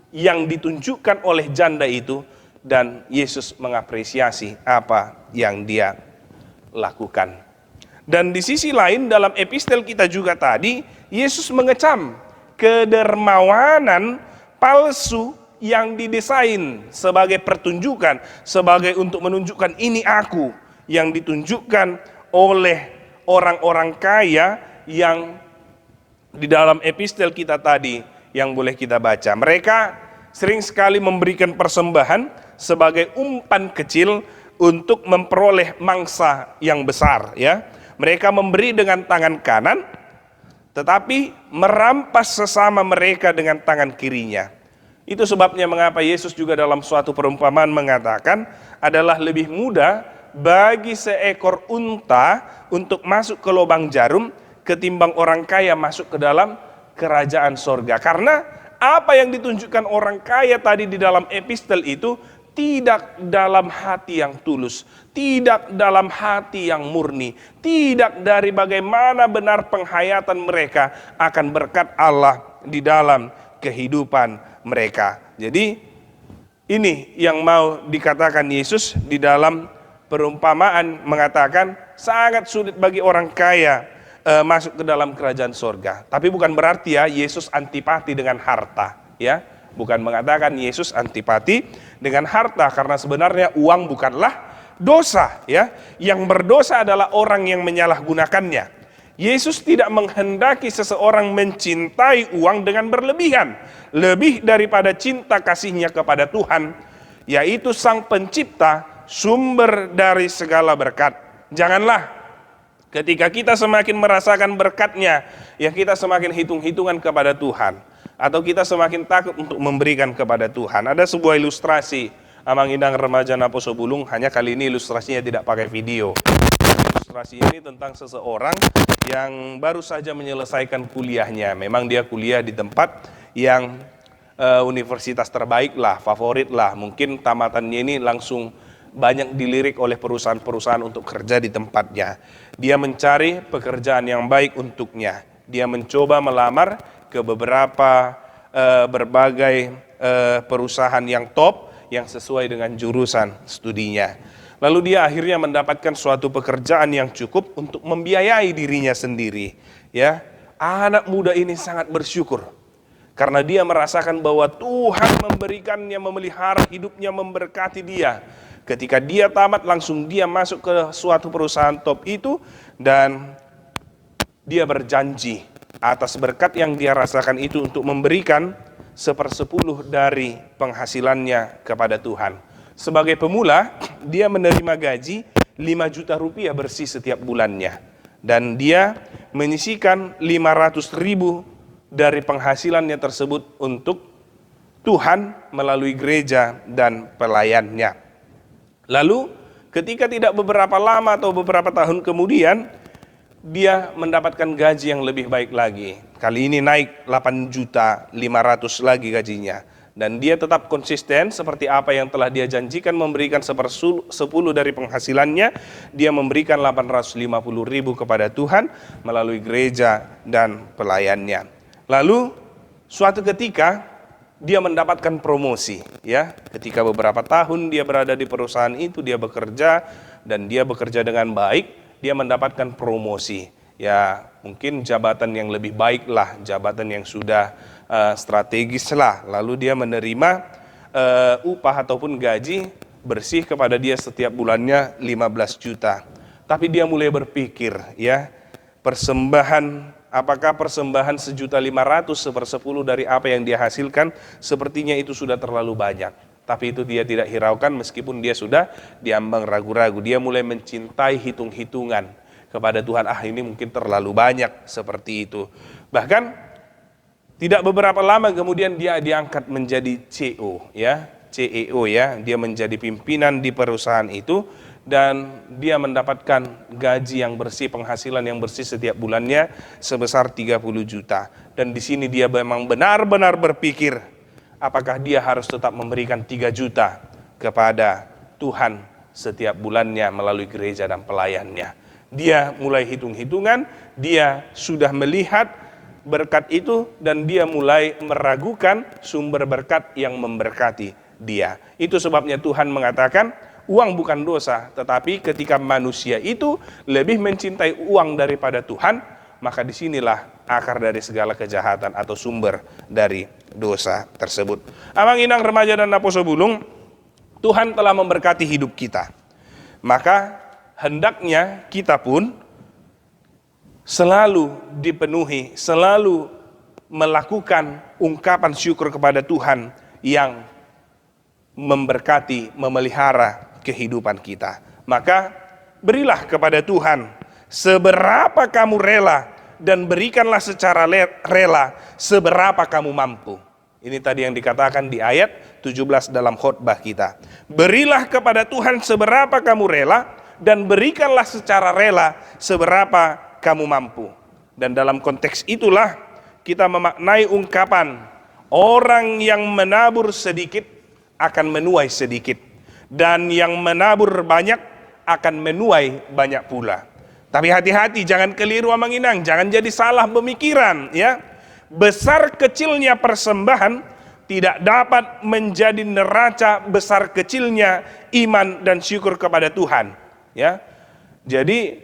yang ditunjukkan oleh janda itu, dan Yesus mengapresiasi apa yang dia lakukan. Dan di sisi lain dalam epistel kita juga tadi, Yesus mengecam kedermawanan palsu yang didesain sebagai pertunjukan, sebagai untuk menunjukkan ini aku, yang ditunjukkan oleh orang-orang kaya yang di dalam epistel kita tadi yang boleh kita baca. Mereka sering sekali memberikan persembahan sebagai umpan kecil untuk memperoleh mangsa yang besar, ya. Mereka memberi dengan tangan kanan, tetapi merampas sesama mereka dengan tangan kirinya. Itu sebabnya mengapa Yesus juga dalam suatu perumpamaan mengatakan adalah lebih mudah bagi seekor unta untuk masuk ke lubang jarum ketimbang orang kaya masuk ke dalam kerajaan sorga. Karena apa yang ditunjukkan orang kaya tadi di dalam epistel itu tidak dalam hati yang tulus, tidak dalam hati yang murni, tidak dari bagaimana benar penghayatan mereka akan berkat Allah di dalam kehidupan mereka. Jadi ini yang mau dikatakan Yesus di dalam perumpamaan, mengatakan sangat sulit bagi orang kaya masuk ke dalam kerajaan sorga. Tapi bukan berarti ya Yesus antipati dengan harta, ya. Bukan mengatakan Yesus antipati dengan harta, karena sebenarnya uang bukanlah dosa, ya. Yang berdosa adalah orang yang menyalahgunakannya. Yesus tidak menghendaki seseorang mencintai uang dengan berlebihan, lebih daripada cinta kasihnya kepada Tuhan, yaitu Sang Pencipta, sumber dari segala berkat. Janganlah ketika kita semakin merasakan berkatnya, ya kita semakin hitung-hitungan kepada Tuhan, atau kita semakin takut untuk memberikan kepada Tuhan. Ada sebuah ilustrasi, Amang Indang Remaja Naposo Bulung, hanya kali ini ilustrasinya tidak pakai video. Ilustrasi ini tentang seseorang yang baru saja menyelesaikan kuliahnya. Memang dia kuliah di tempat yang universitas terbaik lah, favorit lah. Mungkin tamatannya ini langsung banyak dilirik oleh perusahaan-perusahaan untuk kerja di tempatnya. Dia mencari pekerjaan yang baik untuknya. Dia mencoba melamar ke beberapa berbagai perusahaan yang top yang sesuai dengan jurusan studinya. Lalu dia akhirnya mendapatkan suatu pekerjaan yang cukup untuk membiayai dirinya sendiri. Ya, anak muda ini sangat bersyukur karena dia merasakan bahwa Tuhan memberikannya, memelihara hidupnya, memberkati dia. Ketika dia tamat, langsung dia masuk ke suatu perusahaan top itu dan dia berjanji atas berkat yang dia rasakan itu untuk memberikan 1/10 dari penghasilannya kepada Tuhan. Sebagai pemula, dia menerima gaji 5 juta rupiah bersih setiap bulannya. Dan dia menyisihkan 500 ribu dari penghasilannya tersebut untuk Tuhan melalui gereja dan pelayannya. Lalu ketika tidak beberapa lama atau beberapa tahun kemudian, dia mendapatkan gaji yang lebih baik lagi. Kali ini naik 8.500.000 lagi gajinya. Dan dia tetap konsisten seperti apa yang telah dia janjikan, memberikan 1/10 dari penghasilannya. Dia memberikan 850.000 kepada Tuhan melalui gereja dan pelayannya. Lalu suatu ketika dia mendapatkan promosi, ya. Ketika beberapa tahun dia berada di perusahaan itu, dia bekerja dan dia bekerja dengan baik, dia mendapatkan promosi. Ya, mungkin jabatan yang lebih baik lah, jabatan yang sudah strategis lah. Lalu dia menerima upah ataupun gaji bersih kepada dia setiap bulannya 15 juta. Tapi dia mulai berpikir, ya, apakah persembahan 1.500.000 1/10 dari apa yang dia hasilkan, sepertinya itu sudah terlalu banyak. Tapi itu dia tidak hiraukan meskipun dia sudah diambang ragu-ragu. Dia mulai mencintai hitung-hitungan kepada Tuhan. Ini mungkin terlalu banyak, seperti itu. Bahkan tidak beberapa lama kemudian dia diangkat menjadi CEO, ya, CEO, ya. Dia menjadi pimpinan di perusahaan itu dan dia mendapatkan gaji yang bersih, penghasilan yang bersih setiap bulannya sebesar 30 juta. Dan di sini dia memang benar-benar berpikir, apakah dia harus tetap memberikan 3 juta kepada Tuhan setiap bulannya melalui gereja dan pelayannya. Dia mulai hitung-hitungan, dia sudah melihat berkat itu dan dia mulai meragukan sumber berkat yang memberkati dia. Itu sebabnya Tuhan mengatakan, uang bukan dosa, tetapi ketika manusia itu lebih mencintai uang daripada Tuhan, maka disinilah akar dari segala kejahatan atau sumber dari dosa tersebut. Abang Inang, remaja dan Naposo Bulung, Tuhan telah memberkati hidup kita. Maka hendaknya kita pun selalu dipenuhi, selalu melakukan ungkapan syukur kepada Tuhan yang memberkati, memelihara kehidupan kita. Maka berilah kepada Tuhan seberapa kamu rela dan berikanlah secara rela seberapa kamu mampu. Ini tadi yang dikatakan di ayat 17 dalam khotbah kita. Berilah kepada Tuhan seberapa kamu rela dan berikanlah secara rela seberapa kamu mampu. Dan dalam konteks itulah kita memaknai ungkapan, orang yang menabur sedikit akan menuai sedikit, dan yang menabur banyak akan menuai banyak pula. Tapi hati-hati, jangan keliru Amang Inang, jangan jadi salah pemikiran, ya. Besar kecilnya persembahan tidak dapat menjadi neraca besar kecilnya iman dan syukur kepada Tuhan, ya. Jadi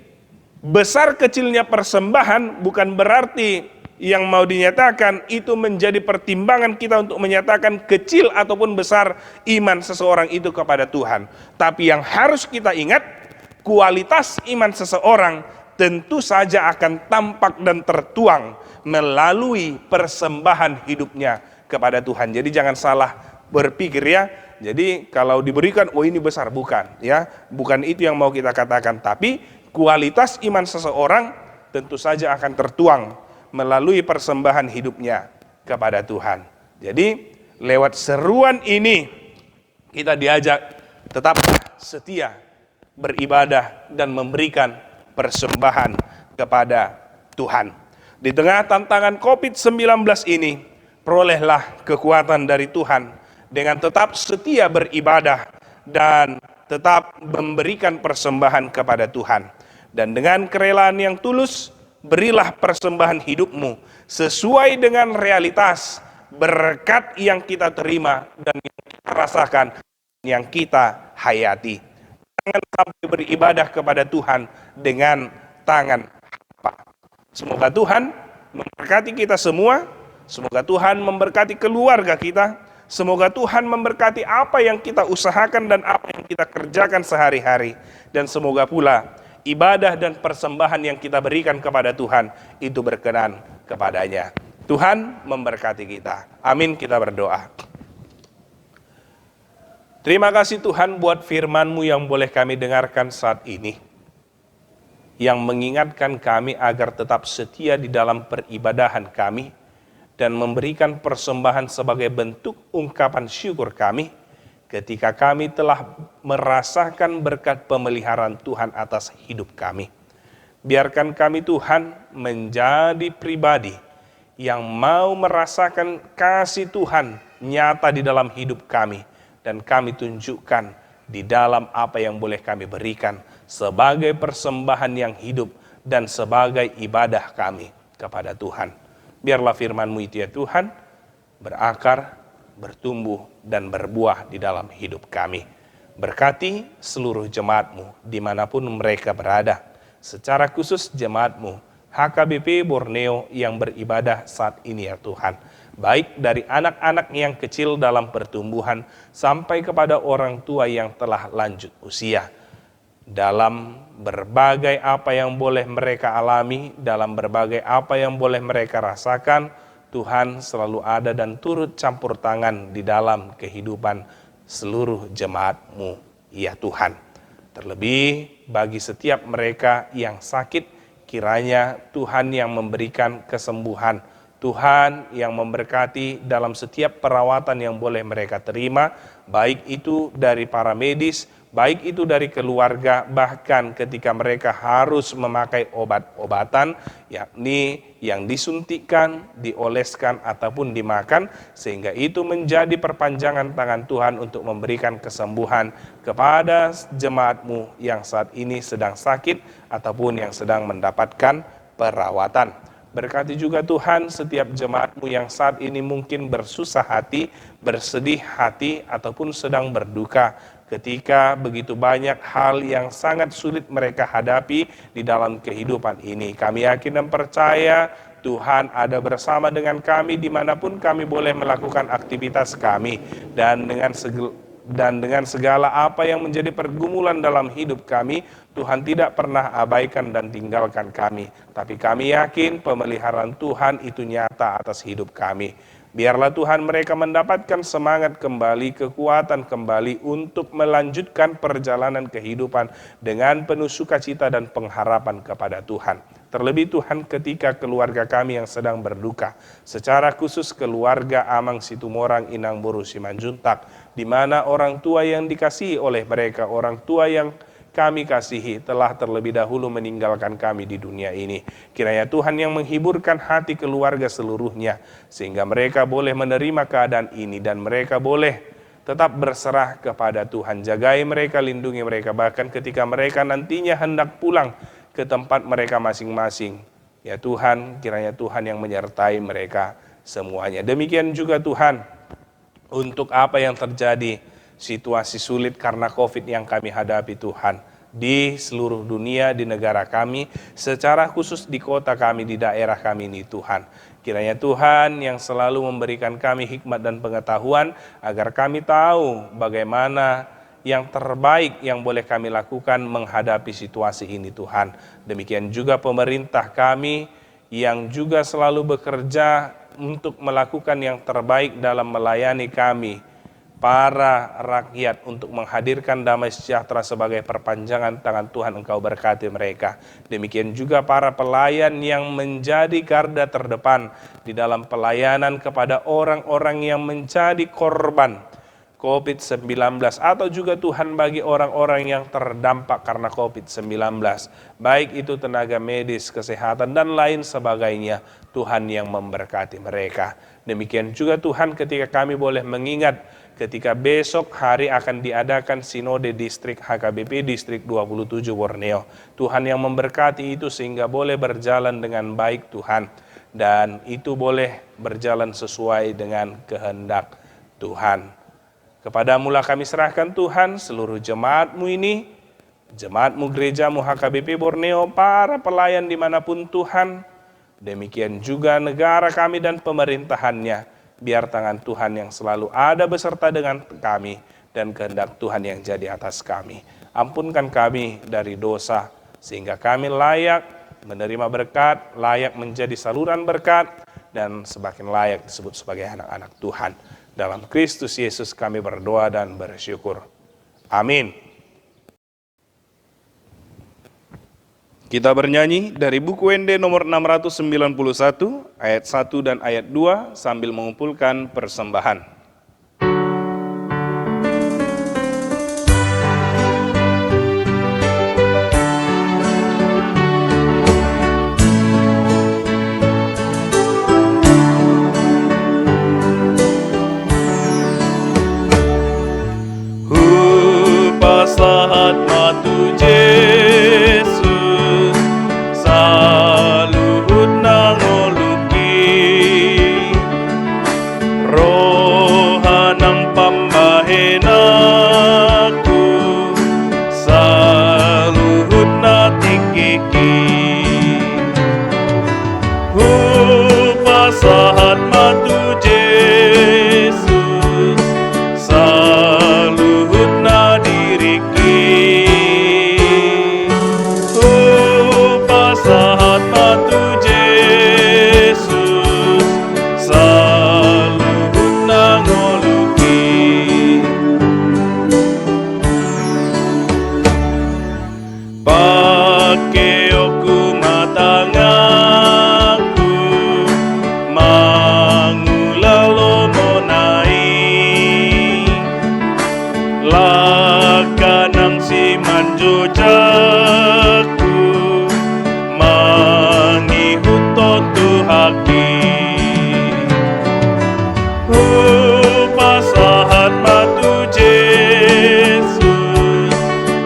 besar kecilnya persembahan bukan berarti yang mau dinyatakan itu menjadi pertimbangan kita untuk menyatakan kecil ataupun besar iman seseorang itu kepada Tuhan. Tapi yang harus kita ingat, kualitas iman seseorang tentu saja akan tampak dan tertuang melalui persembahan hidupnya kepada Tuhan. Jadi jangan salah berpikir, ya. Jadi kalau diberikan, oh ini besar, bukan, ya. Bukan itu yang mau kita katakan, tapi kualitas iman seseorang tentu saja akan tertuang melalui persembahan hidupnya kepada Tuhan. Jadi lewat seruan ini kita diajak tetap setia beribadah dan memberikan persembahan kepada Tuhan. Di tengah tantangan COVID-19 ini, perolehlah kekuatan dari Tuhan dengan tetap setia beribadah dan tetap memberikan persembahan kepada Tuhan. Dan dengan kerelaan yang tulus, berilah persembahan hidupmu sesuai dengan realitas berkat yang kita terima dan yang kita rasakan, yang kita hayati. Jangan sampai beribadah kepada Tuhan dengan tangan hampa. Semoga Tuhan memberkati kita semua, semoga Tuhan memberkati keluarga kita, semoga Tuhan memberkati apa yang kita usahakan dan apa yang kita kerjakan sehari-hari, dan semoga pula ibadah dan persembahan yang kita berikan kepada Tuhan itu berkenan kepadanya. Tuhan memberkati kita. Amin, kita berdoa. Terima kasih Tuhan buat firman-Mu yang boleh kami dengarkan saat ini, yang mengingatkan kami agar tetap setia di dalam peribadahan kami, dan memberikan persembahan sebagai bentuk ungkapan syukur kami ketika kami telah merasakan berkat pemeliharaan Tuhan atas hidup kami. Biarkan kami Tuhan menjadi pribadi yang mau merasakan kasih Tuhan nyata di dalam hidup kami, dan kami tunjukkan di dalam apa yang boleh kami berikan sebagai persembahan yang hidup dan sebagai ibadah kami kepada Tuhan. Biarlah firman-Mu itu ya Tuhan berakar, bertumbuh, dan berbuah di dalam hidup kami. Berkati seluruh jemaat-Mu dimanapun mereka berada, secara khusus jemaat-Mu HKBP Borneo yang beribadah saat ini ya Tuhan. Baik dari anak-anak yang kecil dalam pertumbuhan sampai kepada orang tua yang telah lanjut usia. Dalam berbagai apa yang boleh mereka alami, dalam berbagai apa yang boleh mereka rasakan, Tuhan selalu ada dan turut campur tangan di dalam kehidupan seluruh jemaat-Mu ya Tuhan. Terlebih bagi setiap mereka yang sakit, kiranya Tuhan yang memberikan kesembuhan, Tuhan yang memberkati dalam setiap perawatan yang boleh mereka terima, baik itu dari para medis, baik itu dari keluarga, bahkan ketika mereka harus memakai obat-obatan, yakni yang disuntikkan, dioleskan, ataupun dimakan, sehingga itu menjadi perpanjangan tangan Tuhan untuk memberikan kesembuhan kepada jemaat-Mu yang saat ini sedang sakit, ataupun yang sedang mendapatkan perawatan. Berkati juga Tuhan setiap jemaat-Mu yang saat ini mungkin bersusah hati, bersedih hati, ataupun sedang berduka ketika begitu banyak hal yang sangat sulit mereka hadapi di dalam kehidupan ini. Kami yakin dan percaya Tuhan ada bersama dengan kami dimanapun kami boleh melakukan aktivitas kami, dan dengan segala apa yang menjadi pergumulan dalam hidup kami, Tuhan tidak pernah abaikan dan tinggalkan kami. Tapi kami yakin pemeliharaan Tuhan itu nyata atas hidup kami. Biarlah Tuhan mereka mendapatkan semangat kembali, kekuatan kembali untuk melanjutkan perjalanan kehidupan dengan penuh sukacita dan pengharapan kepada Tuhan. Terlebih Tuhan ketika keluarga kami yang sedang berduka, secara khusus keluarga Amang Situmorang Inang Boru Simanjuntak, di mana orang tua yang dikasihi oleh mereka, orang tua yang kami kasihi telah terlebih dahulu meninggalkan kami di dunia ini. Kiranya Tuhan yang menghiburkan hati keluarga seluruhnya, sehingga mereka boleh menerima keadaan ini dan mereka boleh tetap berserah kepada Tuhan. Jagai mereka, lindungi mereka, bahkan ketika mereka nantinya hendak pulang ke tempat mereka masing-masing. Ya Tuhan, kiranya Tuhan yang menyertai mereka semuanya. Demikian juga Tuhan, untuk apa yang terjadi, situasi sulit karena COVID yang kami hadapi Tuhan, di seluruh dunia, di negara kami, secara khusus di kota kami, di daerah kami ini Tuhan. Kiranya Tuhan yang selalu memberikan kami hikmat dan pengetahuan, agar kami tahu bagaimana yang terbaik yang boleh kami lakukan menghadapi situasi ini Tuhan. Demikian juga pemerintah kami yang juga selalu bekerja untuk melakukan yang terbaik dalam melayani kami, para rakyat, untuk menghadirkan damai sejahtera sebagai perpanjangan tangan Tuhan. Engkau berkati mereka. Demikian juga para pelayan yang menjadi garda terdepan di dalam pelayanan kepada orang-orang yang menjadi korban COVID-19, atau juga Tuhan bagi orang-orang yang terdampak karena COVID-19, baik itu tenaga medis, kesehatan, dan lain sebagainya. Tuhan yang memberkati mereka. Demikian juga Tuhan ketika kami boleh mengingat ketika besok hari akan diadakan Sinode Distrik HKBP Distrik 27 Borneo. Tuhan yang memberkati itu sehingga boleh berjalan dengan baik Tuhan, dan itu boleh berjalan sesuai dengan kehendak Tuhan. Kepadamu-lah kami serahkan Tuhan seluruh jemaat-Mu ini, jemaat-Mu gereja-Mu HKBP Borneo, para pelayan dimanapun Tuhan, demikian juga negara kami dan pemerintahannya. Biar tangan Tuhan yang selalu ada beserta dengan kami, dan kehendak Tuhan yang jadi atas kami. Ampunkan kami dari dosa, sehingga kami layak menerima berkat, layak menjadi saluran berkat, dan semakin layak disebut sebagai anak-anak Tuhan. Dalam Kristus Yesus kami berdoa dan bersyukur. Amin. Kita bernyanyi dari buku WND nomor 691, ayat 1 dan ayat 2 sambil mengumpulkan persembahan. Pasahat matu Jesus saluhut nangoluki rohanang pambahenaku saluhut natikiki pasahat matu Jesus saluhut nadiriki pasahat matu Jesus saluhut nangoluki pakeoku matangaku mangulalo monai lakanang si manjojaku mangihuton tuhaki pasahat matu Jesus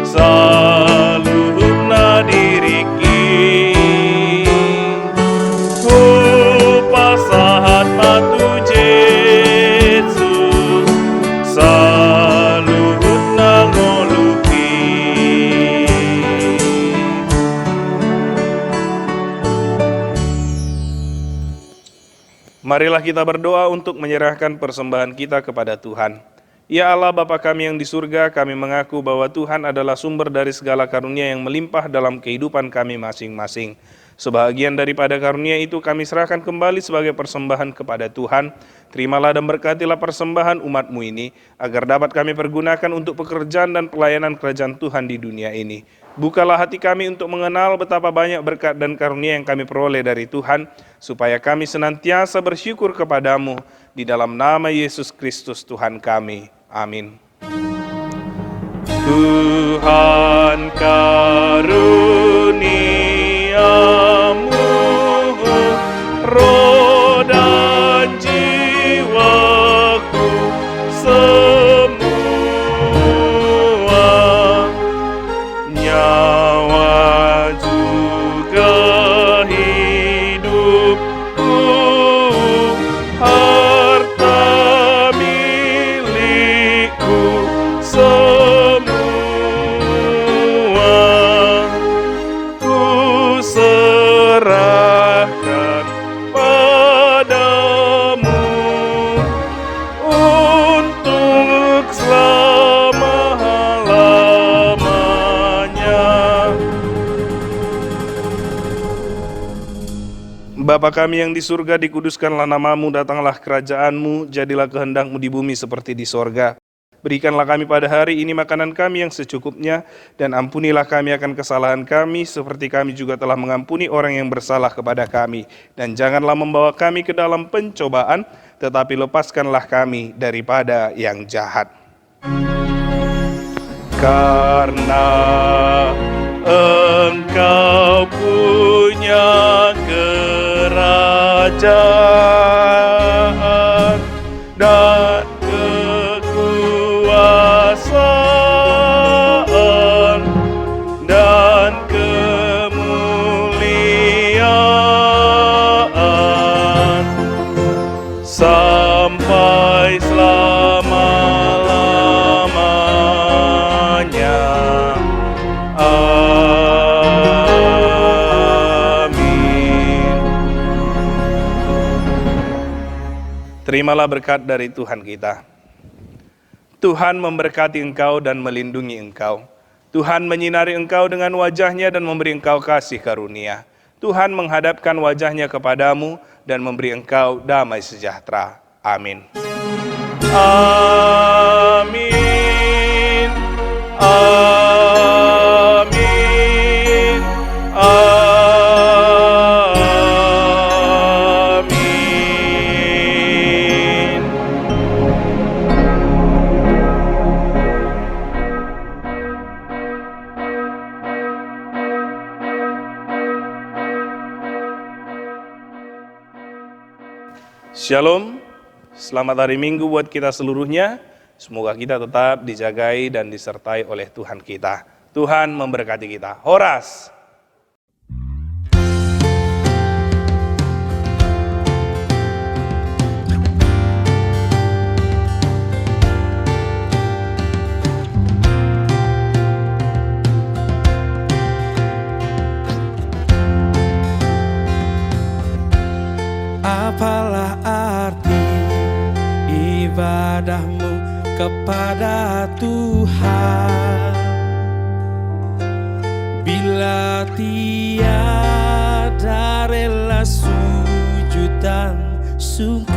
saluhut nadiriki pasahat matu Jesus saluhut nangoluki. Marilah kita berdoa untuk menyerahkan persembahan kita kepada Tuhan. Ya Allah Bapa kami yang di surga, kami mengaku bahwa Tuhan adalah sumber dari segala karunia yang melimpah dalam kehidupan kami masing-masing. Sebahagian daripada karunia itu kami serahkan kembali sebagai persembahan kepada Tuhan. Terimalah dan berkatilah persembahan umat-Mu ini, agar dapat kami pergunakan untuk pekerjaan dan pelayanan kerajaan Tuhan di dunia ini. Bukalah hati kami untuk mengenal betapa banyak berkat dan karunia yang kami peroleh dari Tuhan, supaya kami senantiasa bersyukur kepadamu, di dalam nama Yesus Kristus Tuhan kami. Amin. Tuhan karuniamu roh dan jiwaku semua nyawa juga hidupku harta milikku semua ku serahkan padamu untuk selama-lamanya. Bapa kami yang di surga, dikuduskanlah namamu, datanglah kerajaanmu, jadilah kehendakmu di bumi seperti di sorga. Berikanlah kami pada hari ini makanan kami yang secukupnya, dan ampunilah kami akan kesalahan kami, seperti kami juga telah mengampuni orang yang bersalah kepada kami. Dan janganlah membawa kami ke dalam pencobaan, tetapi lepaskanlah kami daripada yang jahat. Karena Engkau punya kerajaan dan kekuasaan dan kemuliaan sampai selama-lamanya. Amin. Terimalah berkat dari Tuhan kita. Tuhan memberkati engkau dan melindungi engkau. Tuhan menyinari engkau dengan wajahnya dan memberi engkau kasih karunia. Tuhan menghadapkan wajahnya kepadamu dan memberi engkau damai sejahtera. Amin. Amin. Amin. Amin. Shalom, selamat hari Minggu buat kita seluruhnya. Semoga kita tetap dijagai dan disertai oleh Tuhan kita. Tuhan memberkati kita. Horas. Apalah arti ibadahmu kepada Tuhan bila tiada rela sujud dan syukur?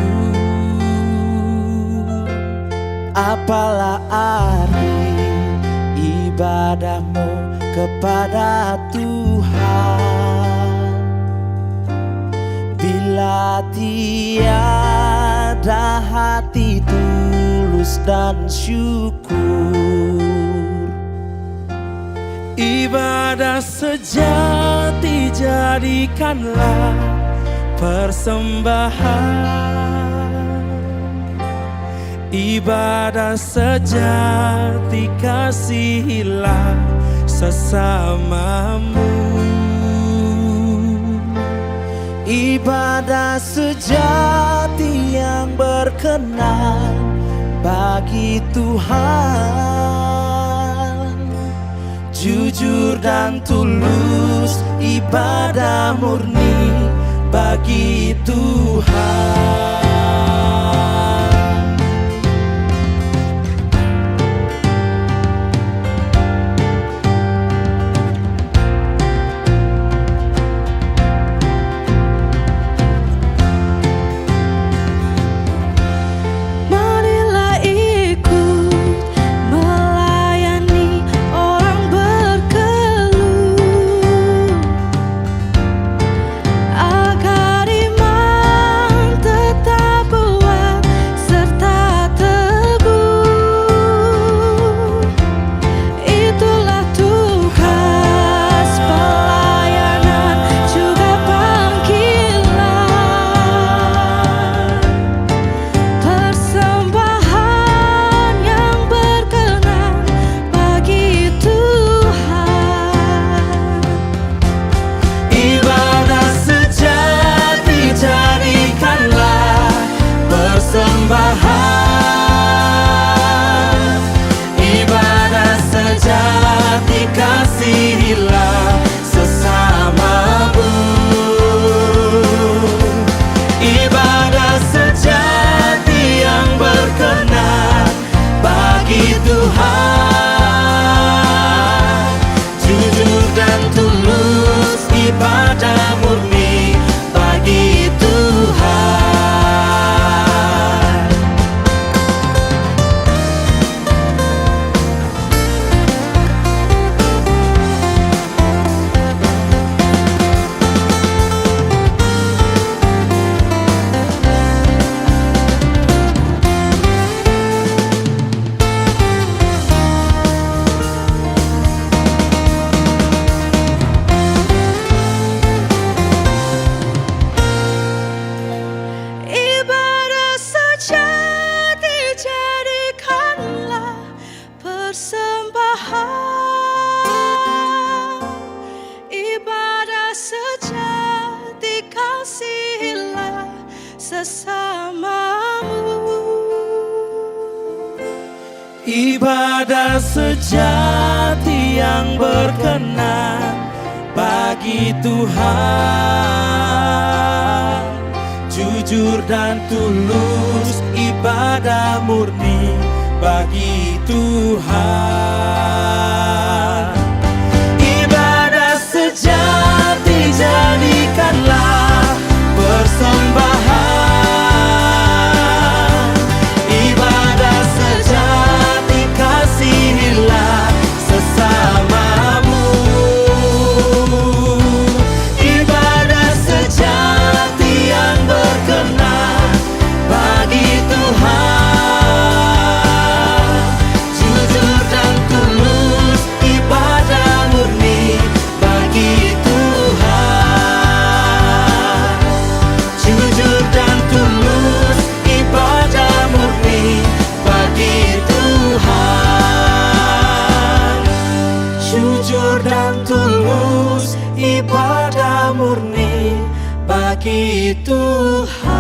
Apalah arti ibadahmu kepada Tuhan bila tiada hati tulus dan syukur? Ibadah sejati jadikanlah persembahan. Ibadah sejati kasihilah sesamamu. Ibadah sejati yang berkenan bagi Tuhan, jujur dan tulus, ibadah murni bagi Tuhan. Ibadah sejati kasihilah sesamamu. Ibadah sejati yang berkenan bagi Tuhan, jujur dan tulus, ibadah murni bagi Tuhan. Ibadah sejati yang berkenan bagi Tuhan, jujur dan tulus, ibadah murni bagi Tuhan. Ibadah sejati jadikanlah persembahan. Ibadah sejati kasihilah sesamamu. Ibadah sejati yang berkenan bagi Tuhan, jujur dan tulus, ibadah bagi Tuhan.